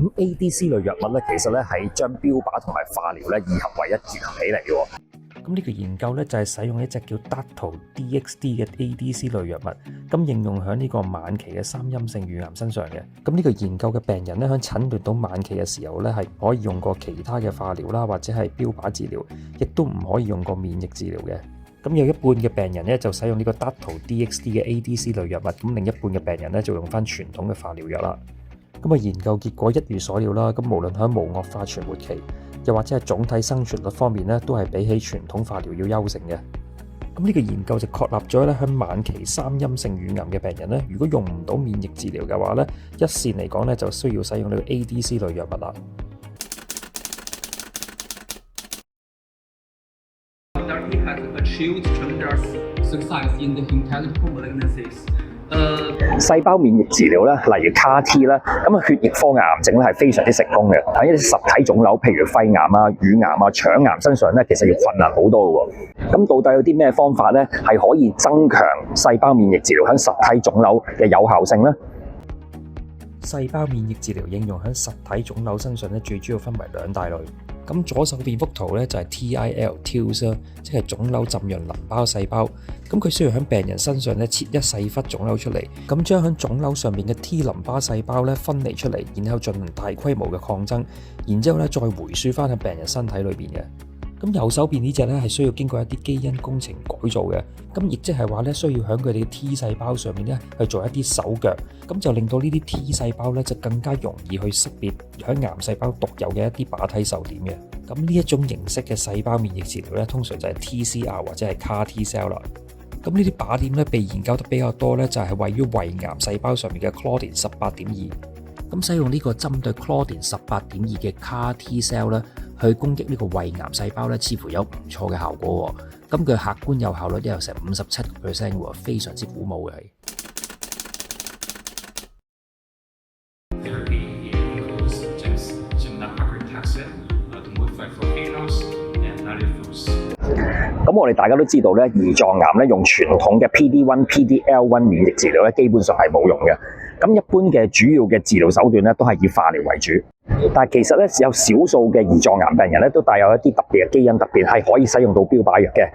咁 ADC 類藥物咧，其實咧係將標靶同埋化療咧二合為一結合起嚟嘅。咁呢個研究咧就係使用一隻叫 Dato-DXd 嘅 ADC 類藥物，咁應用喺呢個晚期嘅三陰性乳癌身上嘅。咁呢個研究嘅病人咧，喺診斷到晚期嘅時候咧，係可以用過其他嘅化療啦，或者係標靶治療，亦都唔可以用過免疫治療嘅。咁有一半嘅病人咧就使用呢個 Dato-DXd 嘅 ADC 類藥物，咁另一半嘅病人咧就用翻傳統嘅化療藥啦。咁研究結果一如所料啦，咁無論喺無惡化存活期，又或者係總體生存率方面咧，都係比起傳統化療要優勝嘅。咁呢個研究就確立咗咧，喺晚期三陰性乳癌嘅病人咧，如果用唔到免疫治療嘅話咧，一線嚟講咧就需要使用呢個 ADC 類藥物啦。細胞免疫治療咧，例如 CAR-T 啦，咁血液科嘅癌症咧係非常之成功嘅。喺一啲實體腫瘤，譬如肺癌啊、乳癌啊、腸癌身上咧，其實要困難好多嘅喎。咁到底有啲咩方法咧，係可以增強細胞免疫治療喺實體腫瘤嘅有效性呢？細胞免疫治療應用喺實體腫瘤身上咧，最主要分為兩大類。咁左手邊幅圖咧就係 TIL， 即係腫瘤浸潤淋巴細胞。咁佢需要喺病人身上咧切一細忽腫瘤出嚟，咁將喺腫瘤上面嘅 T 淋巴細胞咧分離出嚟，然後進行大規模嘅抗爭，然之後咧再回輸翻喺病人身體裏邊嘅。咁右手邊呢隻咧係需要經過一啲基因工程改造嘅，咁亦即係話咧需要喺佢哋嘅 T 細胞上面咧去做一啲手腳，咁就令到呢啲 T 細胞咧就更加容易去識別喺癌細胞獨有嘅一啲靶體受點嘅。咁呢一種形式嘅細胞免疫治療咧，通常就係 TCR 或者係 CAR-T cell 啦。咁呢啲靶點咧被研究得比較多咧，就係位於胃癌細胞上面嘅 Claudin 18.2。咁使用呢個針對 Claudin 18.2嘅 CAR-T cell 咧，去攻擊呢個胃癌細胞咧，似乎有唔錯嘅效果喎。咁佢客觀有效率都有成57%喎，非常之鼓舞嘅係。咁我哋大家都知道咧，胰臟癌咧用傳統嘅 PD-1、PDL-1 免疫治療咧，基本上係冇用嘅。咁一般嘅主要嘅治療手段咧，都係以化療為主。但係其實咧，有少數嘅胰臟癌病人咧，都帶有一啲特別嘅基因突變，係可以使用到標靶藥嘅。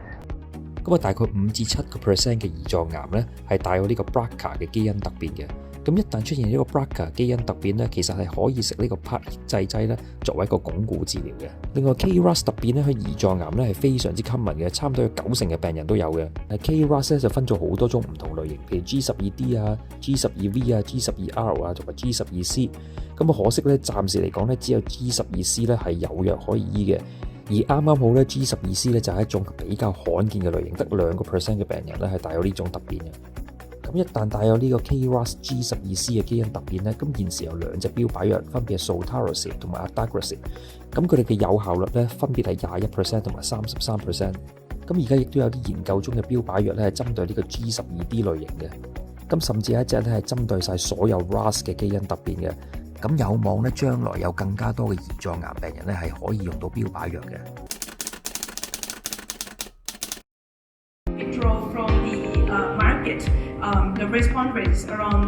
咁大概5至7%嘅胰臟癌咧，係帶有呢個 BRCA 嘅基因突變嘅。咁一旦出現呢個 BRCA 基因突變咧，其實係可以食呢個 PARP 抑制劑咧，作為一個鞏固治療嘅。另外 KRAS 突變咧，喺胰臟癌咧係非常之 common 嘅，差唔多有90%嘅病人都有嘅。但 KRAS 咧就分咗好多種唔同類型，譬如 G12D 啊、G12V 啊、G12R 啊，同埋 G12C。咁可惜咧，暫時嚟講咧，只有 G12C 咧係有藥可以醫嘅。而啱啱好咧 G12C 咧就係一種比較罕見嘅類型，得2% 嘅病人咧係帶有呢種突變嘅。咁一旦帶有呢個 KRAS G12C 嘅基因突變咧，咁現時有2隻標靶藥，分別係 Sotorasib 同埋 Adagrasib。咁佢哋嘅有效率咧分別係21%同埋33%。咁而家亦都有啲研究中嘅標靶藥咧係針對呢個 G12D 類型嘅。咁甚至有一隻咧係針對晒所有 RAS 嘅基因突變嘅。咁有望咧將來有更加多嘅胰臟癌病人咧係可以用到標靶藥嘅。The response rate is around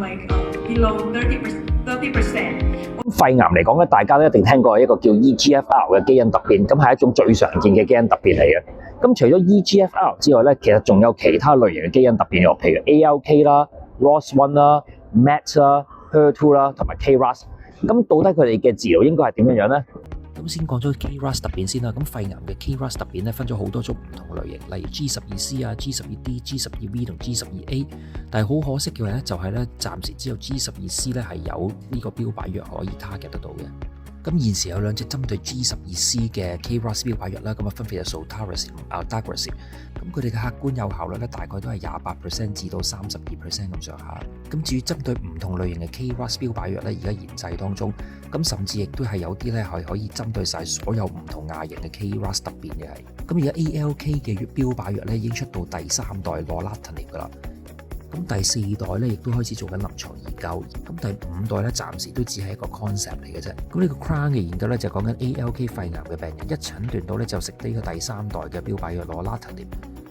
below 30%. 肺癌嚟講咧，大家都一定聽過一個叫 EGFR 嘅基因突變，咁係一種最常見嘅基因突變嚟嘅。咁除咗 EGFR 之外咧，其實仲有其他類型嘅基因突變喎，譬如 ALK 啦、ROS1 啦、MET 啦、HER2 啦，同埋 KRAS。咁到底佢哋嘅治療應該係點樣呢？咁先講咗 KRAS 突變先啦。咁肺癌嘅 KRAS 突變咧分咗好多種唔同類型，例如 G12C 啊、G12D、G12V 同 G12A。但係好可惜嘅話咧，就係咧暫時只有 G12C 咧係有呢個標靶藥可以 target 得到嘅。咁現時有2隻針對 G12C 嘅 KRAS 標靶藥啦，咁分別係 Sotorasib 同 Adagrasib。咁佢哋嘅客觀有效率咧大概都係28%至到32% 咁上下。咁至於針對唔同類型嘅 KRAS 標靶藥咧，而家研製當中，咁甚至亦都係有啲咧係可以針對晒所有唔同亞型嘅 KRAS 突變嘅係。咁而家 ALK 嘅標靶藥咧已經出到第3代 Lorlatinib 噶啦。咁第4代咧亦都開始做緊臨床研究，咁第5代咧暫時都只係一個 concept 嚟嘅啫。咁呢個 Crown 嘅研究咧就講緊 ALK 肺癌嘅病人一診斷到咧就食呢個第3代嘅標靶藥 Lorlatinib。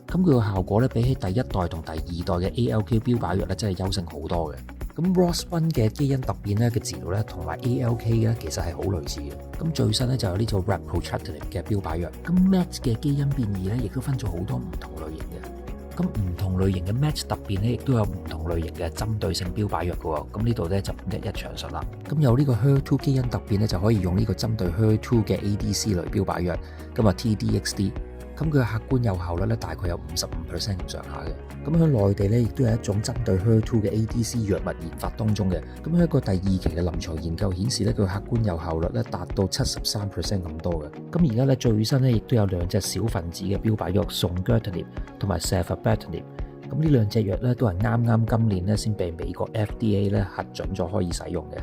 咁佢個效果咧比起第1代同第2代嘅 ALK 標靶藥咧真係優勝好多嘅。咁 ROS1 嘅基因突變咧嘅治療咧，同埋 ALK 咧其實係好類似嘅。咁最新咧就有呢個 Repotrectinib 嘅標靶藥。咁 MET 嘅基因變異咧，亦都分咗好多唔同類型嘅。咁唔同類型嘅 MET 突變咧，亦都有唔同類型嘅針對性標靶藥嘅喎。咁呢度咧就唔一一詳述啦。咁有呢個 HER2 基因突變咧，就可以用呢個針對 HER2 嘅 ADC 類標靶藥，咁啊 TDXD。咁佢嘅客觀有效率咧，大概有55%咁上下嘅。咁喺內地咧，亦都有一種針對 HER2 嘅 ADC 藥物研發當中嘅。咁喺一個第2期嘅臨床研究顯示咧，佢客觀有效率咧達到73%咁多嘅。咁而家咧最新咧，亦都有2隻小分子嘅標靶藥Songertinib同埋 Cefabratenib。咁呢2隻藥咧都係啱今年咧先被美國 FDA 咧核准咗可以使用嘅。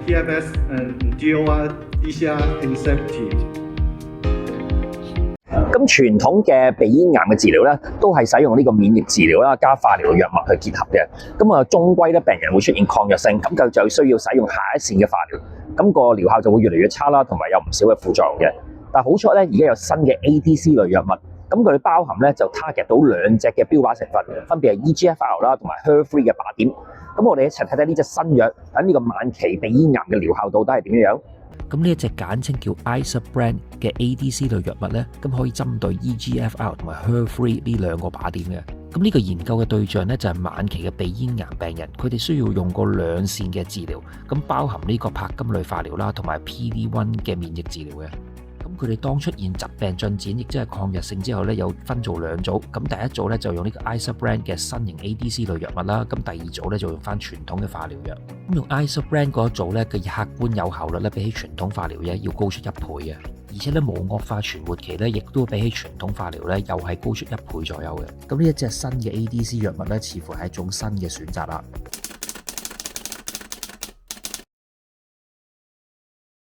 PFS and DOR, DCR and safety。咁傳統嘅鼻咽癌嘅治療咧，都係使用呢個免疫治療啦，加化療嘅藥物去結合嘅。咁啊，終歸咧病人會出現抗藥性，咁就需要使用下一線嘅化療。咁個療效就會越嚟越差啦，同埋有唔少嘅副作用嘅。但係好彩咧，而家有新嘅 ADC 類藥物，咁佢哋包含咧就 target 到2隻嘅標靶成分，分別係 EGFR 啦同埋 HER3 嘅靶點。咁我哋一齊睇睇呢隻新藥喺呢個晚期鼻咽癌嘅療效到底係點樣？咁呢一隻簡稱叫 Isobrand 嘅 ADC 類藥物咧，咁可以針對 EGFR 同埋 HER3 呢2個靶點嘅。咁呢個研究嘅對象咧就係晚期嘅鼻咽癌病人，佢哋需要用過2線嘅治療，咁包含呢個柏金類化療啦，同埋 PD-1 嘅免疫治療嘅。咁佢哋當出現疾病進展，亦即係抗藥性之後咧，有分做2組。咁第一組咧就用呢個 Isobrand 嘅新型 ADC 類藥物啦，咁第二組咧就用翻傳統嘅化療藥。咁用 Isobrand 嗰一組咧嘅客觀有效率咧，比起傳統化療藥要高出1倍嘅，而且咧無惡化存活期咧，亦都比起傳統化療咧又係高出1倍左右嘅。咁呢一隻新嘅 ADC 藥物咧，似乎係一種新嘅選擇啦。